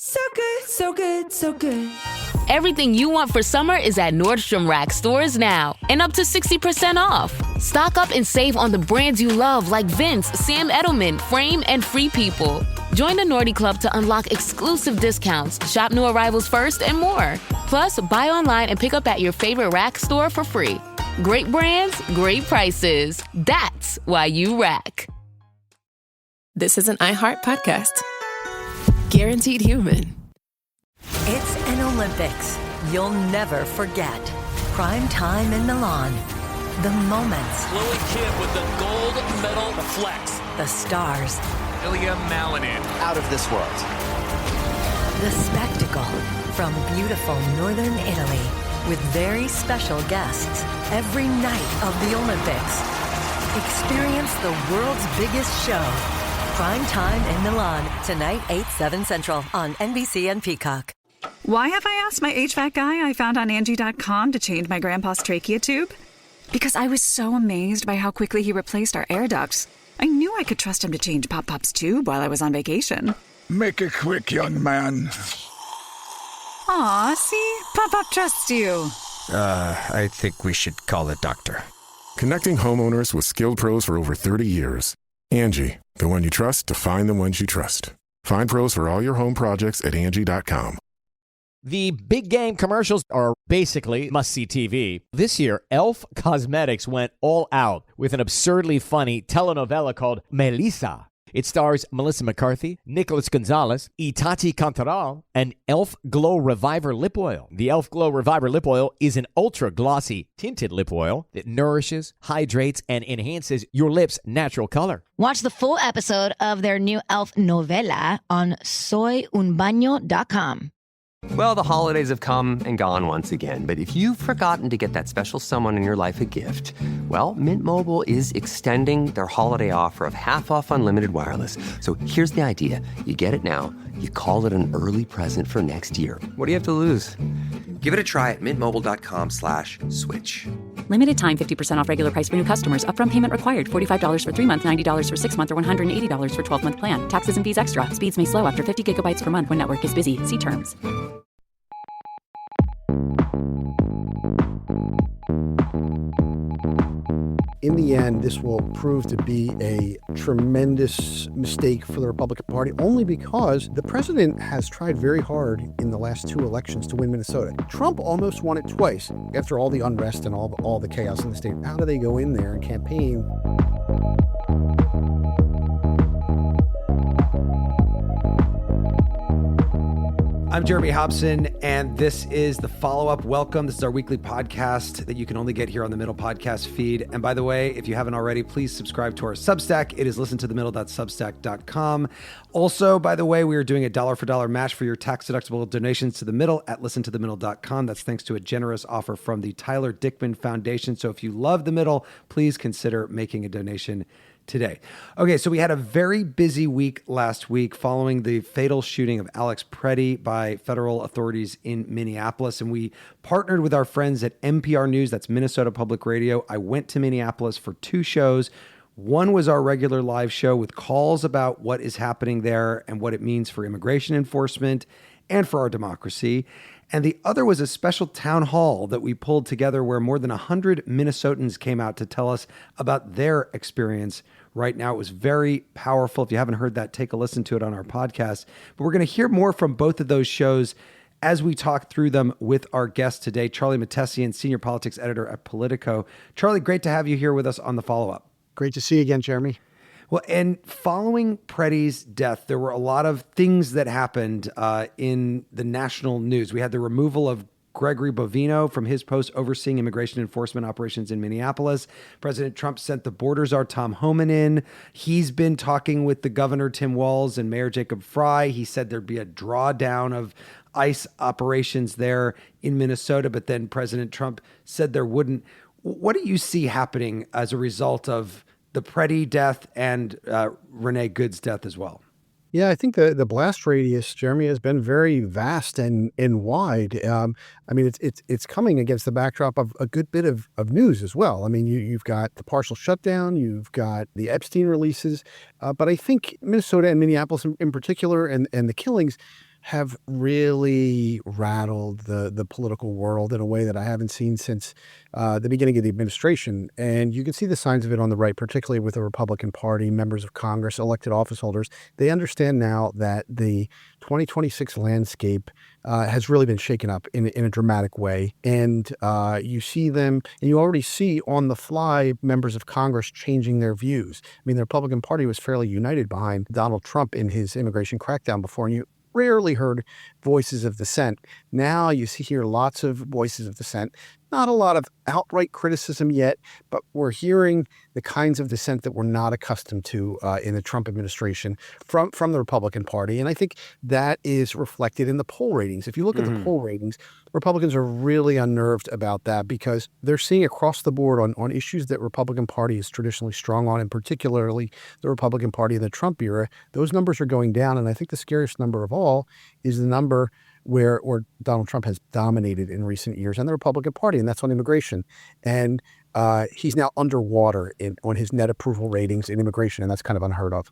So good, so good, so good. Everything you want for summer is at Nordstrom Rack stores now and up to 60% off. Stock up and save on the brands you love like Vince, Sam Edelman, Frame, and Free People. Join the Nordy Club to unlock exclusive discounts, shop new arrivals first, and more. Plus, buy online and pick up at your favorite Rack store for free. Great brands, great prices. That's why you Rack. This is an iHeart podcast. Guaranteed human. It's an Olympics you'll never forget. Prime time in Milan. The moments. Chloe Kim with the gold medal flex. The stars. Ilya Malinin. Out of this world. The spectacle from beautiful northern Italy with very special guests every night of the Olympics. Experience the world's biggest show. Prime time in Milan, tonight 8/7 Central on NBC and Peacock. Why have I asked my HVAC guy I found on Angie.com to change my grandpa's trachea tube? Because I was so amazed by how quickly he replaced our air ducts. I knew I could trust him to change Pop-Pop's tube while I was on vacation. Make it quick, young man. Aw, see? Pop-Pop trusts you. I think we should call a doctor. Connecting homeowners with skilled pros for over 30 years. Angie, the one you trust to find the ones you trust. Find pros for all your home projects at Angie.com. The big game commercials are basically must-see TV. This year, Elf Cosmetics went all out with an absurdly funny telenovela called Melissa. It stars Melissa McCarthy, Nicholas Gonzalez, Itati Cantoral, and Elf Glow Reviver Lip Oil. The Elf Glow Reviver Lip Oil is an ultra-glossy tinted lip oil that nourishes, hydrates, and enhances your lips' natural color. Watch the full episode of their new Elf novela on soyunbaño.com. Well, the holidays have come and gone once again, but if you've forgotten to get that special someone in your life a gift, well, Mint Mobile is extending their holiday offer of half off unlimited wireless. So here's the idea. You get it now, you call it an early present for next year. What do you have to lose? Give it a try at mintmobile.com/switch. Limited time, 50% off regular price for new customers. Upfront payment required. $45 for 3 months, $90 for 6 months, or $180 for 12-month plan. Taxes and fees extra. Speeds may slow after 50 gigabytes per month when network is busy. See terms. In the end, this will prove to be a tremendous mistake for the Republican Party, only because the president has tried very hard in the last 2 elections to win Minnesota. Trump almost won it twice after all the unrest and all the chaos in the state. How do they go in there and campaign? I'm Jeremy Hobson, and this is the follow-up. Welcome. This is our weekly podcast that you can only get here on the Middle podcast feed. And by the way, if you haven't already, please subscribe to our Substack. It is listentothemiddle.substack.com. Also, by the way, we are doing a $1 match for your tax-deductible donations to the Middle at listentothemiddle.com. That's thanks to a generous offer from the Tyler Dickman Foundation. So if you love the Middle, please consider making a donation today. Okay, so we had a very busy week last week following the fatal shooting of Alex Preddy by federal authorities in Minneapolis, and we partnered with our friends at NPR News, that's Minnesota Public Radio. I went to Minneapolis for 2 shows. One was our regular live show with calls about what is happening there and what it means for immigration enforcement and for our democracy. And the other was a special town hall that we pulled together where more than 100 Minnesotans came out to tell us about their experience right now. It was very powerful. If you haven't heard that, take a listen to it on our podcast. But we're going to hear more from both of those shows as we talk through them with our guest today, Charlie Mahtesian, senior politics editor at Politico. Charlie, great to have you here with us on the follow-up. Great to see you again, Jeremy. Well, and following Preddy's death, there were a lot of things that happened in the national news. We had the removal of Gregory Bovino from his post overseeing immigration enforcement operations in Minneapolis. President Trump sent the border czar Tom Homan in. He's been talking with the governor, Tim Walz, and Mayor Jacob Fry. He said there'd be a drawdown of ICE operations there in Minnesota, but then President Trump said there wouldn't. What do you see happening as a result of the Preddy death and Renee Good's death as well? Yeah, I think the blast radius, Jeremy, has been very vast and wide. I mean, it's coming against the backdrop of a good bit of news as well. I mean, you've got the partial shutdown, you've got the Epstein releases, but I think Minnesota and Minneapolis in particular and the killings have really rattled the political world in a way that I haven't seen since the beginning of the administration. And you can see the signs of it on the right, particularly with the Republican Party, members of Congress, elected office holders. They understand now that the 2026 landscape has really been shaken up in a dramatic way. And you see them, and you already see on the fly members of Congress changing their views. I mean, the Republican Party was fairly united behind Donald Trump in his immigration crackdown before, and you rarely heard voices of dissent. Now you hear lots of voices of dissent. Not a lot of outright criticism yet, but we're hearing the kinds of dissent that we're not accustomed to in the Trump administration from the Republican Party. And I think that is reflected in the poll ratings. If you look at the poll ratings, Republicans are really unnerved about that because they're seeing across the board on issues that Republican Party is traditionally strong on, and particularly the Republican Party in the Trump era, those numbers are going down. And I think the scariest number of all is the number where Donald Trump has dominated in recent years, and the Republican Party, and that's on immigration. And he's now underwater on his net approval ratings in immigration, and that's kind of unheard of.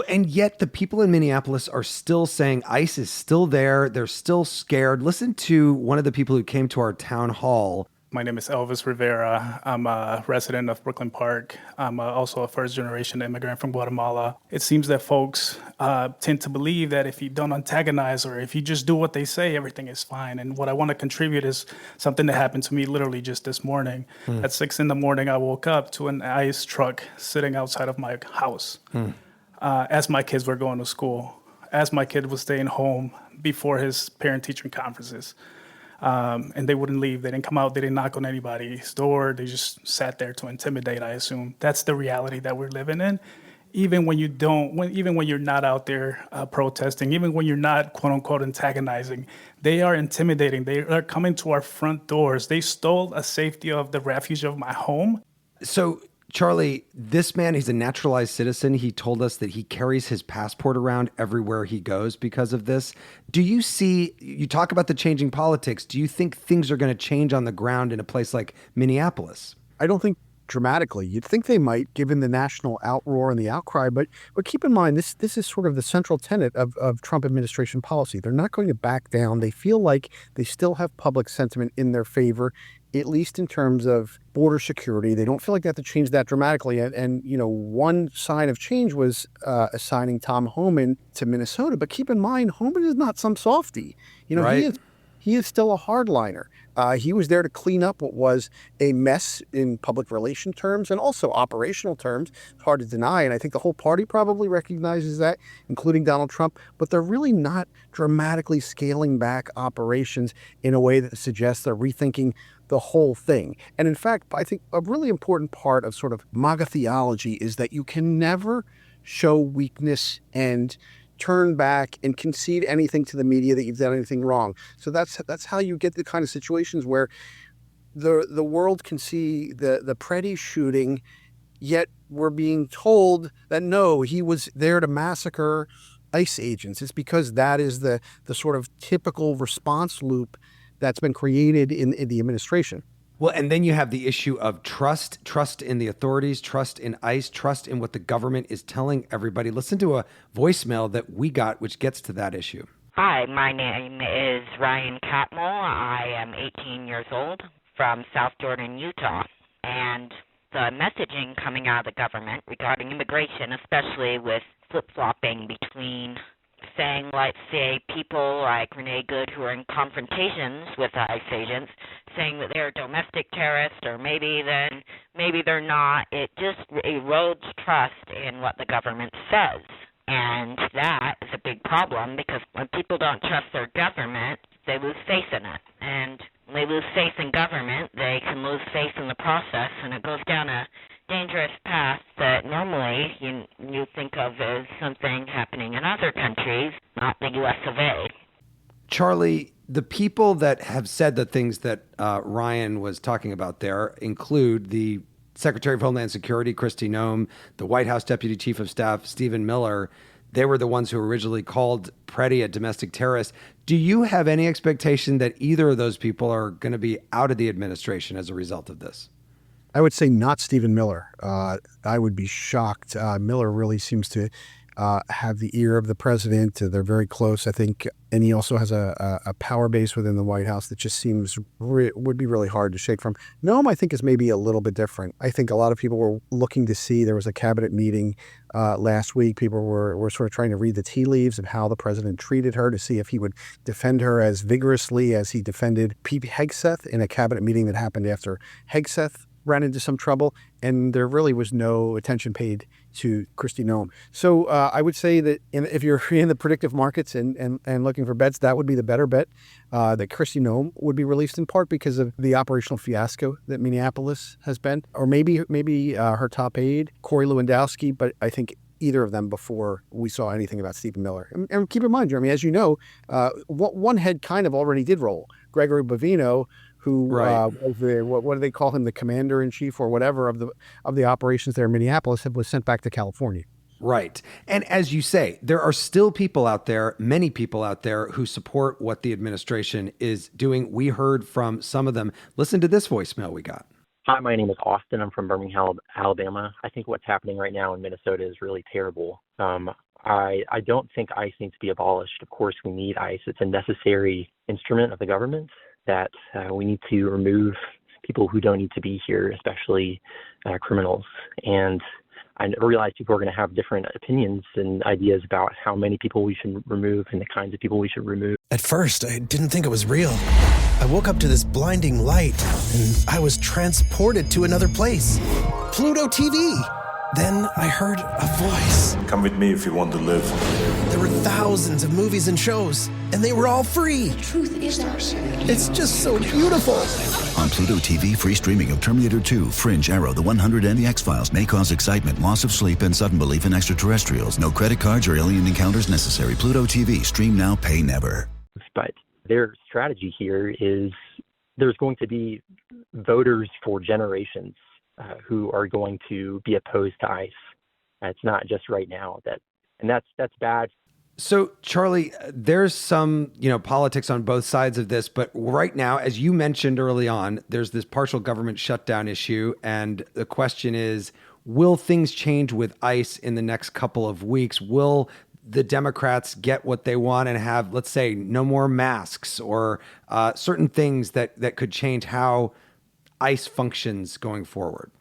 And yet the people in Minneapolis are still saying ICE is still there. They're still scared. Listen to one of the people who came to our town hall. My name is Elvis Rivera. I'm a resident of Brooklyn Park. I'm also a first-generation immigrant from Guatemala. It seems that folks tend to believe that if you don't antagonize or if you just do what they say, everything is fine. And what I want to contribute is something that happened to me literally just this morning. At 6 a.m, I woke up to an ICE truck sitting outside of my house as my kids were going to school, as my kid was staying home before his parent-teacher conferences. And they wouldn't leave. They didn't come out. They didn't knock on anybody's door. They just sat there to intimidate, I assume. That's the reality that we're living in. Even when you're not out there protesting, even when you're not, quote unquote, antagonizing, they are intimidating. They are coming to our front doors. They stole a safety of the refuge of my home. So, Charlie, this man, he's a naturalized citizen. He told us that he carries his passport around everywhere he goes because of this. Do you talk about the changing politics. Do you think things are going to change on the ground in a place like Minneapolis? I don't think dramatically. You'd think they might, given the national outroar and the outcry, but keep in mind, this is sort of the central tenet of Trump administration policy. They're not going to back down. They feel like they still have public sentiment in their favor, at least in terms of border security. They don't feel like they have to change that dramatically. And one sign of change was assigning Tom Homan to Minnesota. But keep in mind, Homan is not some softie. Right. He is still a hardliner. He was there to clean up what was a mess in public relation terms and also operational terms. It's hard to deny, and I think the whole party probably recognizes that, including Donald Trump. But they're really not dramatically scaling back operations in a way that suggests they're rethinking the whole thing. And in fact, I think a really important part of sort of MAGA theology is that you can never show weakness and turn back and concede anything to the media that you've done anything wrong. So that's how you get the kind of situations where the world can see the Preddy shooting, yet we're being told that no, he was there to massacre ICE agents. It's because that is the sort of typical response loop that's been created in the administration. Well, and then you have the issue of trust in the authorities, trust in ICE, trust in what the government is telling everybody. Listen to a voicemail that we got, which gets to that issue. Hi, my name is Ryan Catmull. I am 18 years old from South Jordan, Utah. And the messaging coming out of the government regarding immigration, especially with flip-flopping between saying, let's say, people like Renee Good who are in confrontations with ICE agents, saying that they're domestic terrorists, or maybe they're not. It just erodes trust in what the government says. And that is a big problem, because when people don't trust their government, they lose faith in it. And when they lose faith in government, they can lose faith in the process, and it goes down a dangerous path that normally you think of as something happening in other countries, not the U.S. of A. Charlie, the people that have said the things that Ryan was talking about there include the Secretary of Homeland Security, Kristi Noem, the White House Deputy Chief of Staff, Stephen Miller. They were the ones who originally called Preddy a domestic terrorist. Do you have any expectation that either of those people are going to be out of the administration as a result of this? I would say not Stephen Miller. I would be shocked. Miller really seems to have the ear of the president. They're very close, I think. And he also has a power base within the White House that just seems would be really hard to shake from. Noam, I think, is maybe a little bit different. I think a lot of people were looking to see, there was a cabinet meeting last week. People were sort of trying to read the tea leaves of how the president treated her to see if he would defend her as vigorously as he defended Pete Hegseth in a cabinet meeting that happened after Hegseth ran into some trouble, and there really was no attention paid to Kristi Noem. So I would say that if you're in the predictive markets and looking for bets, that would be the better bet, that Kristi Noem would be released, in part because of the operational fiasco that Minneapolis has been, or maybe her top aide, Corey Lewandowski, but I think either of them before we saw anything about Stephen Miller. And keep in mind, Jeremy, as you know, one head kind of already did roll. Gregory Bovino, who was what do they call him, the commander-in-chief or whatever of the operations there in Minneapolis, was sent back to California. Right. And as you say, there are still people out there, many people out there, who support what the administration is doing. We heard from some of them. Listen to this voicemail we got. Hi, my name is Austin. I'm from Birmingham, Alabama. I think what's happening right now in Minnesota is really terrible. I don't think ICE needs to be abolished. Of course, we need ICE. It's a necessary instrument of the government that we need to remove people who don't need to be here, especially criminals. And I realize people are going to have different opinions and ideas about how many people we should remove and the kinds of people we should remove. At first, I didn't think it was real. I woke up to this blinding light, and I was transported to another place. Pluto TV. Then I heard a voice. Come with me if you want to live. There were thousands of movies and shows, and they were all free. The truth is it's just so beautiful. On Pluto TV, free streaming of Terminator 2, Fringe, Arrow, The 100, and The X-Files may cause excitement, loss of sleep, and sudden belief in extraterrestrials. No credit cards or alien encounters necessary. Pluto TV. Stream now, pay never. But their strategy here is there's going to be voters for generations who are going to be opposed to ICE. It's not just right now that's bad. So, Charlie, there's some, politics on both sides of this, but right now, as you mentioned early on, there's this partial government shutdown issue, and the question is, will things change with ICE in the next couple of weeks? Will the Democrats get what they want and have, let's say, no more masks or certain things that could change how ICE functions going forward?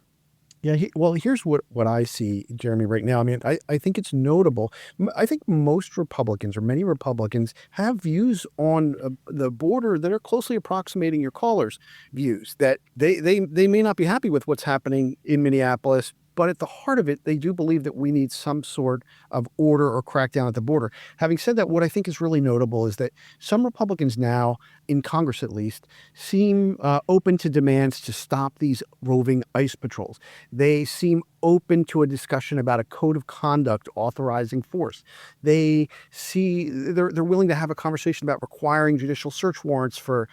Yeah, well, here's what I see, Jeremy, right now. I mean, I think it's notable. I think most Republicans, or many Republicans, have views on the border that are closely approximating your caller's views, that they may not be happy with what's happening in Minneapolis, but at the heart of it, they do believe that we need some sort of order or crackdown at the border. Having said that, what I think is really notable is that some Republicans now, in Congress at least, seem open to demands to stop these roving ICE patrols. They seem open to a discussion about a code of conduct authorizing force. They're willing to have a conversation about requiring judicial search warrants for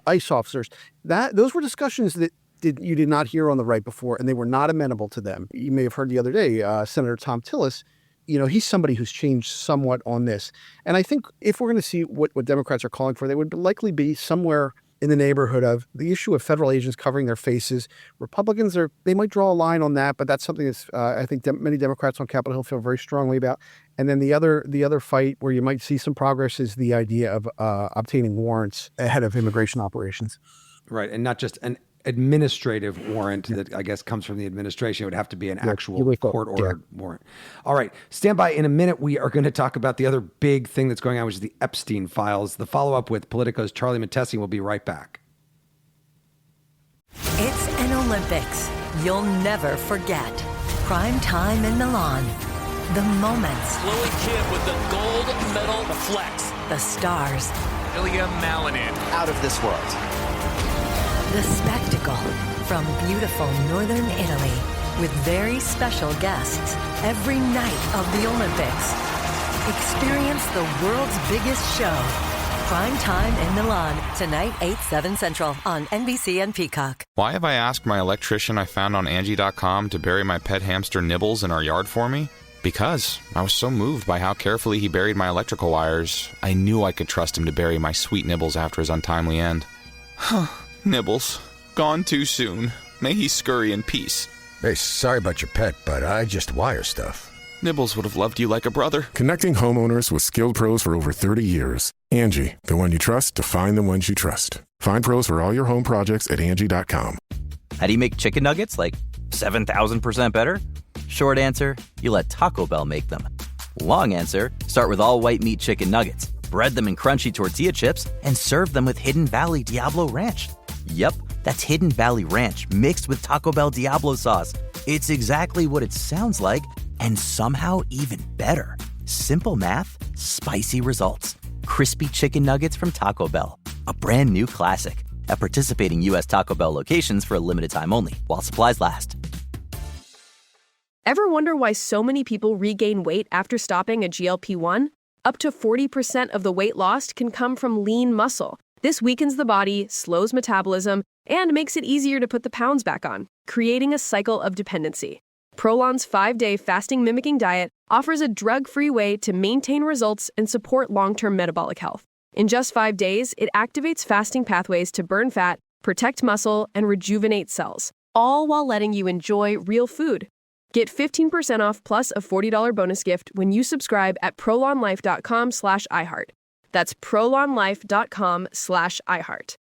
ICE officers. Those were discussions that you did not hear on the right before, and they were not amenable to them. You may have heard the other day, Senator Tom Tillis, he's somebody who's changed somewhat on this. And I think if we're going to see what Democrats are calling for, they would likely be somewhere in the neighborhood of the issue of federal agents covering their faces. Republicans they might draw a line on that, but that's something that's I think many Democrats on Capitol Hill feel very strongly about. And then the other fight where you might see some progress is the idea of obtaining warrants ahead of immigration operations. Right, and not just an administrative warrant that I guess comes from the administration. It would have to be an actual court-ordered warrant. All right, stand by. In a minute, we are going to talk about the other big thing that's going on, which is the Epstein Files. The follow-up with Politico's Charlie Mahtesian will be right back. It's an Olympics you'll never forget. Prime time in Milan. The moments. Chloe Kim with the gold medal flex. The stars. William Malinan. Out of this world. The spectacle from beautiful northern Italy with very special guests every night of the Olympics. Experience the world's biggest show. Prime time in Milan, tonight 8/7 Central on NBC and Peacock. Why have I asked my electrician I found on Angie.com to bury my pet hamster Nibbles in our yard for me? Because I was so moved by how carefully he buried my electrical wires, I knew I could trust him to bury my sweet Nibbles after his untimely end. Nibbles, gone too soon. May he scurry in peace. Hey, sorry about your pet, but I just wire stuff. Nibbles would have loved you like a brother. Connecting homeowners with skilled pros for over 30 years. Angie, the one you trust to find the ones you trust. Find pros for all your home projects at Angie.com. How do you make chicken nuggets like 7,000% better? Short answer, you let Taco Bell make them. Long answer, start with all white meat chicken nuggets, bread them in crunchy tortilla chips, and serve them with Hidden Valley Diablo Ranch. Yep, that's Hidden Valley Ranch mixed with Taco Bell Diablo sauce. It's exactly what it sounds like, and somehow even better. Simple math, spicy results. Crispy chicken nuggets from Taco Bell. A brand new classic. At participating U.S. Taco Bell locations for a limited time only, while supplies last. Ever wonder why so many people regain weight after stopping a GLP-1? Up to 40% of the weight lost can come from lean muscle. This weakens the body, slows metabolism, and makes it easier to put the pounds back on, creating a cycle of dependency. Prolon's 5-day fasting-mimicking diet offers a drug-free way to maintain results and support long-term metabolic health. In just 5 days, it activates fasting pathways to burn fat, protect muscle, and rejuvenate cells, all while letting you enjoy real food. Get 15% off plus a $40 bonus gift when you subscribe at prolonlife.com/iHeart. That's prolonlife.com/iHeart.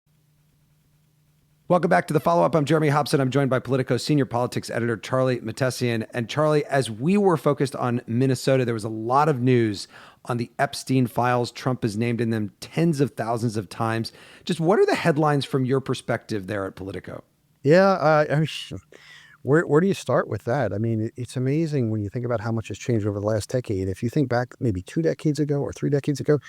Welcome back to the follow-up. I'm Jeremy Hobson. I'm joined by Politico senior politics editor Charlie Mahtesian. And Charlie, as we were focused on Minnesota, there was a lot of news on the Epstein Files. Trump is named in them tens of thousands of times. Just what are the headlines from your perspective there at Politico? Yeah, where do you start with that? I mean, it's amazing when you think about how much has changed over the last decade. If you think back maybe 2 decades ago or 3 decades ago,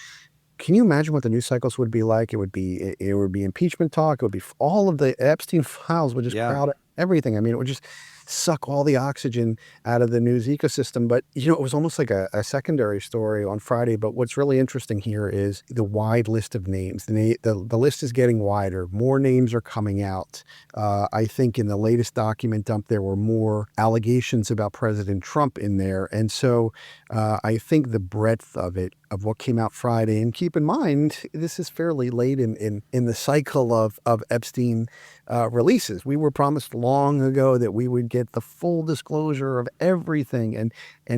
can you imagine what the news cycles would be like? It would be impeachment talk. It would be all of the Epstein Files would just crowd everything. I mean, it would just suck all the oxygen out of the news ecosystem. But, it was almost like a secondary story on Friday. But what's really interesting here is the wide list of names. The list is getting wider. More names are coming out. I think in the latest document dump, there were more allegations about President Trump in there. And so I think the breadth of it, of what came out Friday, and keep in mind, this is fairly late in the cycle of Epstein releases. We were promised long ago that we would get the full disclosure of everything. And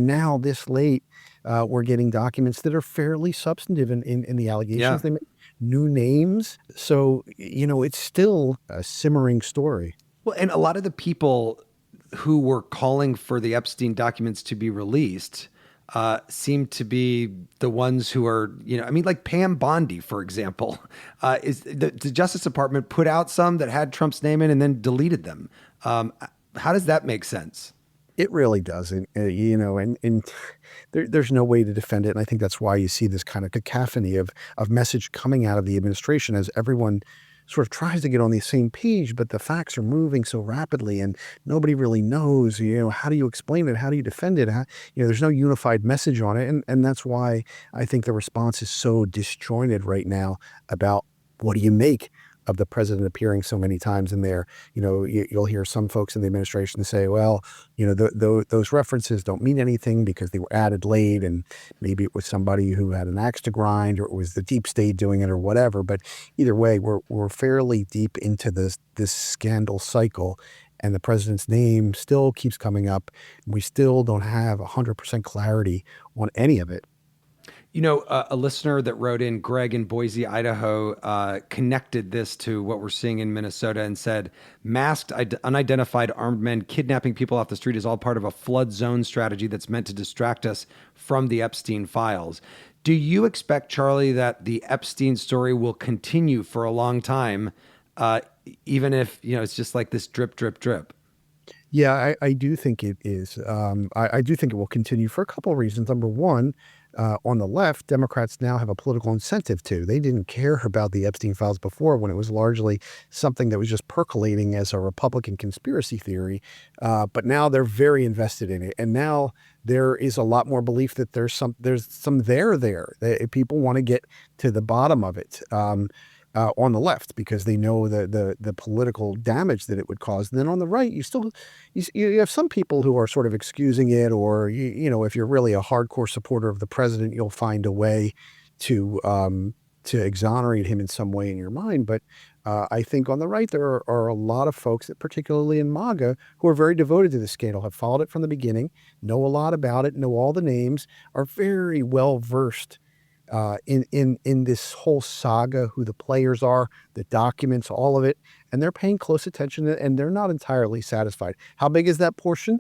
now this late, we're getting documents that are fairly substantive in the allegations. Yeah. They make new names. So, it's still a simmering story. Well, and a lot of the people who were calling for the Epstein documents to be released seem to be the ones who are, like Pam Bondi, for example, is the Justice Department put out some that had Trump's name in and then deleted them. How does that make sense? It really doesn't, and there's no way to defend it. And I think that's why you see this kind of cacophony of message coming out of the administration as everyone sort of tries to get on the same page, but the facts are moving so rapidly and nobody really knows, how do you explain it? How do you defend it? There's no unified message on it. And that's why I think the response is so disjointed right now about what do you make of the president appearing so many times in there. You'll hear some folks in the administration say, well, those references don't mean anything because they were added late, and maybe it was somebody who had an axe to grind, or it was the deep state doing it, or whatever. But either way, we're fairly deep into this scandal cycle, and the president's name still keeps coming up. We still don't have 100% clarity on any of it. A listener that wrote in, Greg in Boise, Idaho, connected this to what we're seeing in Minnesota and said, masked, unidentified armed men kidnapping people off the street is all part of a flood zone strategy that's meant to distract us from the Epstein Files. Do you expect, Charlie, that the Epstein story will continue for a long time, even if, it's just like this drip, drip, drip? Yeah, I do think it is. I do think it will continue for a couple of reasons. Number one, on the left, Democrats now have a political incentive to. They didn't care about the Epstein Files before, when it was largely something that was just percolating as a Republican conspiracy theory. But now they're very invested in it. And now there is a lot more belief that there's some there. That people want to get to the bottom of it. On the left, because they know the political damage that it would cause. And then on the right, you have some people who are sort of excusing it, or if you're really a hardcore supporter of the president, you'll find a way to exonerate him in some way in your mind. But I think on the right, there are a lot of folks, that, particularly in MAGA, who are very devoted to this scandal, have followed it from the beginning, know a lot about it, know all the names, are very well versed in this whole saga, who the players are, the documents, all of it, and they're paying close attention, and they're not entirely satisfied. How big is that portion?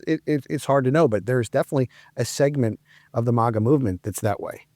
It's hard to know, but there's definitely a segment of the MAGA movement that's that way.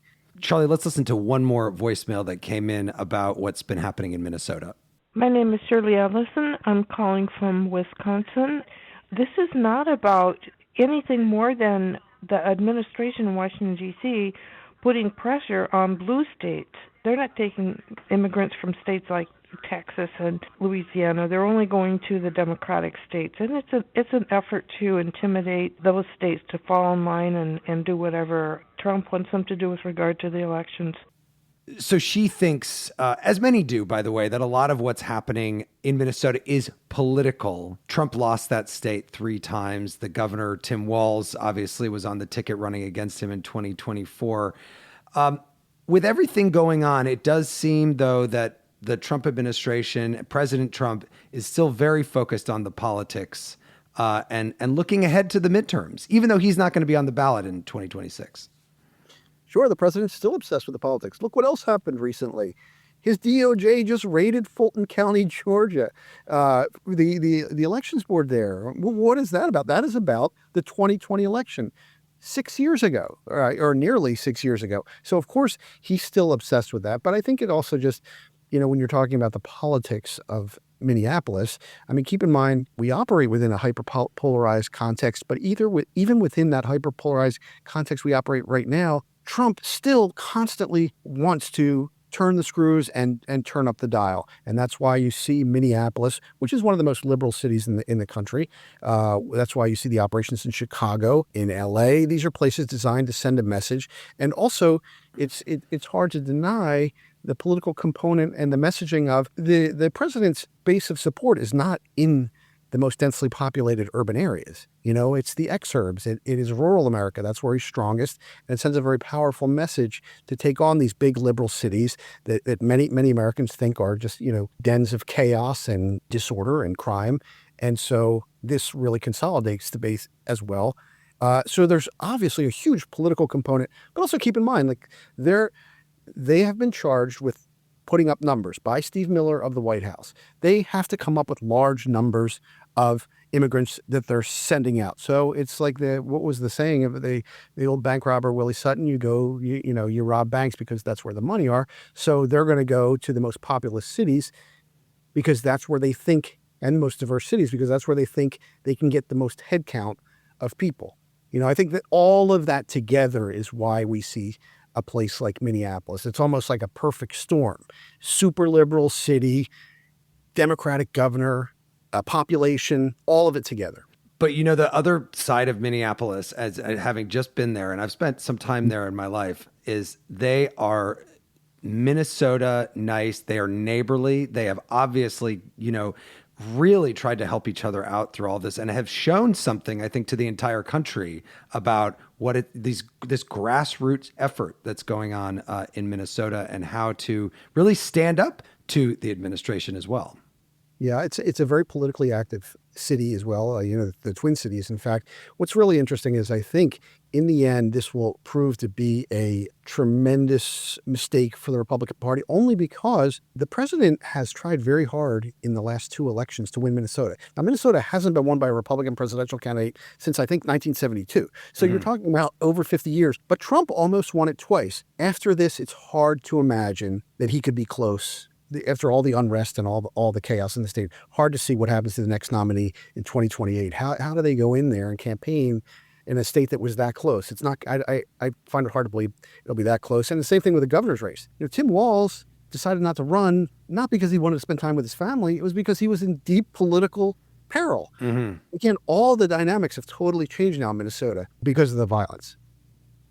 Charlie, let's listen to one more voicemail that came in about what's been happening in Minnesota. My name is Shirley Ellison. I'm calling from Wisconsin. This is not about anything more than the administration in Washington, D.C. putting pressure on blue states. They're not taking immigrants from states like Texas and Louisiana. They're only going to the Democratic states. And it's an effort to intimidate those states to fall in line and do whatever Trump wants them to do with regard to the elections. So she thinks, as many do, by the way, that a lot of what's happening in Minnesota is political. Trump lost that state 3 times. The governor, Tim Walz, obviously was on the ticket running against him in 2024. With everything going on, it does seem, though, that the Trump administration, President Trump, is still very focused on the politics and looking ahead to the midterms, even though he's not going to be on the ballot in 2026. Sure, the president's still obsessed with the politics. Look what else happened recently. His DOJ just raided Fulton County, Georgia, the elections board there. What is that about? That is about the 2020 election 6 years ago, or nearly 6 years ago. So, of course, he's still obsessed with that. But I think it also just, when you're talking about the politics of Minneapolis, I mean, keep in mind, we operate within a hyper-polarized context, but even within that hyper-polarized context we operate right now, Trump still constantly wants to turn the screws and turn up the dial. And that's why you see Minneapolis, which is one of the most liberal cities in the country. That's why you see the operations in Chicago, in LA. These are places designed to send a message. And also, it's hard to deny the political component and the messaging of the president's base of support is not in the most densely populated urban areas. It's the exurbs. It is rural America. That's where he's strongest. And it sends a very powerful message to take on these big liberal cities that many Americans think are just, dens of chaos and disorder and crime. And so this really consolidates the base as well. So there's obviously a huge political component, but also keep in mind, they have been charged with putting up numbers by Steve Miller of the White House. They have to come up with large numbers of immigrants that they're sending out. So it's like what was the saying of the old bank robber Willie Sutton? You rob banks because that's where the money are. So they're going to go to the most populous cities because that's where they think, and most diverse cities because that's where they think they can get the most head count of people. I think that all of that together is why we see a place like Minneapolis. It's almost like a perfect storm. Super liberal city, Democratic governor, a population, all of it together. But the other side of Minneapolis, as having just been there, and I've spent some time there in my life, is they are Minnesota nice. They are neighborly. They have obviously, really tried to help each other out through all this and have shown something, I think, to the entire country about what this grassroots effort that's going on in Minnesota and how to really stand up to the administration as well. Yeah, it's a very politically active city as well, the Twin Cities. In fact, what's really interesting is I think in the end, this will prove to be a tremendous mistake for the Republican Party, only because the president has tried very hard in the last 2 elections to win Minnesota. Now, Minnesota hasn't been won by a Republican presidential candidate since, I think, 1972. So you're talking about over 50 years. But Trump almost won it twice. After this, it's hard to imagine that he could be close. After all the unrest and all the chaos in the state, hard to see what happens to the next nominee in 2028. How do they go in there and campaign in a state that was that close? It's not. I find it hard to believe it'll be that close. And the same thing with the governor's race. Tim Walz decided not to run, not because he wanted to spend time with his family. It was because he was in deep political peril. Mm-hmm. Again, all the dynamics have totally changed now in Minnesota because of the violence.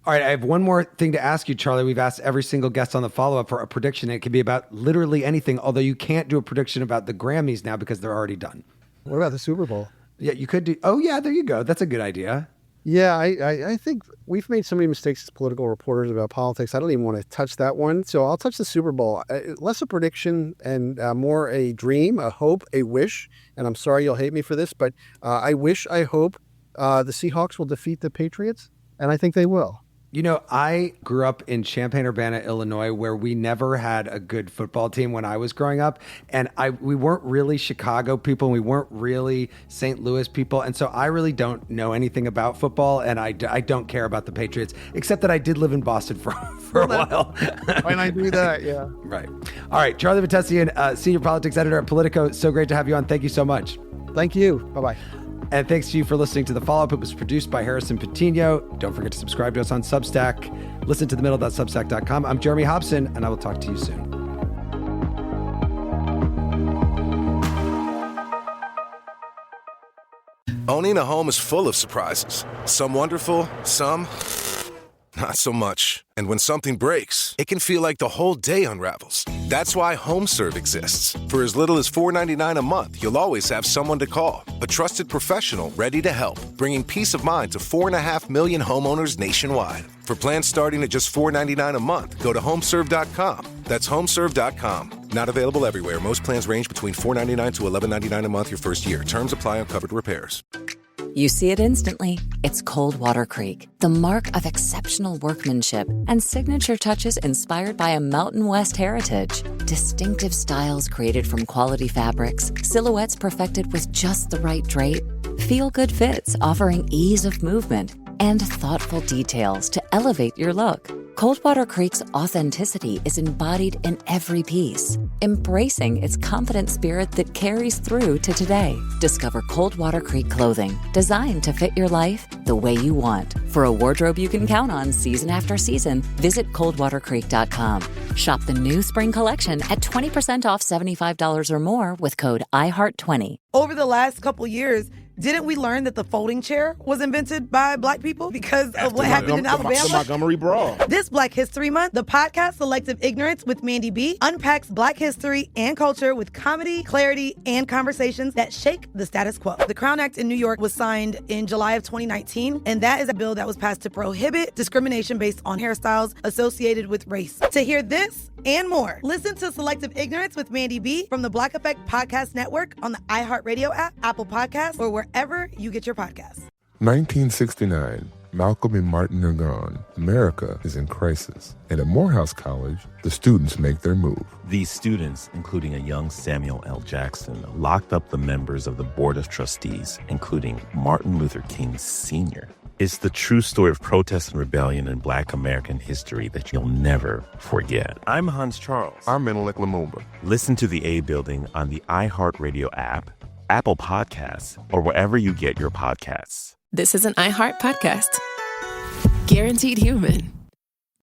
All right, I have one more thing to ask you, Charlie. We've asked every single guest on the follow-up for a prediction. It can be about literally anything, although you can't do a prediction about the Grammys now because they're already done. What about the Super Bowl? Yeah, you could do. Oh, yeah, there you go. That's a good idea. Yeah, I think we've made so many mistakes as political reporters about politics. I don't even want to touch that one. So I'll touch the Super Bowl. Less a prediction and more a dream, a hope, a wish. And I'm sorry you'll hate me for this, but I hope the Seahawks will defeat the Patriots. And I think they will. You know, I grew up in Champaign-Urbana, Illinois, where we never had a good football team when I was growing up. And we weren't really Chicago people. And we weren't really St. Louis people. And so I really don't know anything about football. And I don't care about the Patriots, except that I did live in Boston for a while. When I do that, yeah. Right. All right. Charlie Mahtesian, Senior Politics Editor at Politico. So great to have you on. Thank you so much. Thank you. Bye-bye. And thanks to you for listening to The Follow-Up. It was produced by Harrison Patino. Don't forget to subscribe to us on Substack. Listen to themiddle.substack.com. I'm Jeremy Hobson, and I will talk to you soon. Owning a home is full of surprises. Some wonderful, some not so much. And when something breaks, it can feel like the whole day unravels. That's why HomeServe exists. For as little as $4.99 a month, you'll always have someone to call. A trusted professional ready to help, bringing peace of mind to 4.5 million homeowners nationwide. For plans starting at just $4.99 a month, go to homeserve.com. That's homeserve.com. Not available everywhere. Most plans range between $4.99 to $11.99 a month your first year. Terms apply on covered repairs. You see it instantly. It's Coldwater Creek, the mark of exceptional workmanship and signature touches inspired by a Mountain West heritage. Distinctive styles created from quality fabrics, silhouettes perfected with just the right drape, feel-good fits offering ease of movement, and thoughtful details to elevate your look. Coldwater Creek's authenticity is embodied in every piece, embracing its confident spirit that carries through to today. Discover Coldwater Creek clothing, designed to fit your life the way you want. For a wardrobe you can count on season after season, visit coldwatercreek.com. Shop the new spring collection at 20% off $75 or more with code IHEART20. Over the last couple years, didn't we learn that the folding chair was invented by Black people because of what happened in Alabama? The Montgomery Brawl. This Black History Month, the podcast Selective Ignorance with Mandy B unpacks Black history and culture with comedy, clarity, and conversations that shake the status quo. The Crown Act in New York was signed in July of 2019, and that is a bill that was passed to prohibit discrimination based on hairstyles associated with race. To hear this and more, listen to Selective Ignorance with Mandy B from the Black Effect Podcast Network on the iHeartRadio app, Apple Podcasts, or wherever you get your podcasts. 1969. Malcolm and Martin are gone. America is in crisis. And at Morehouse College, the students make their move. These students, including a young Samuel L. Jackson, locked up the members of the Board of Trustees, including Martin Luther King Sr. It's the true story of protest and rebellion in Black American history that you'll never forget. I'm Hans Charles. I'm Menelik Lumumba. Listen to The A Building on the iHeartRadio app, Apple Podcasts, or wherever you get your podcasts. This is an iHeart podcast. Guaranteed Human.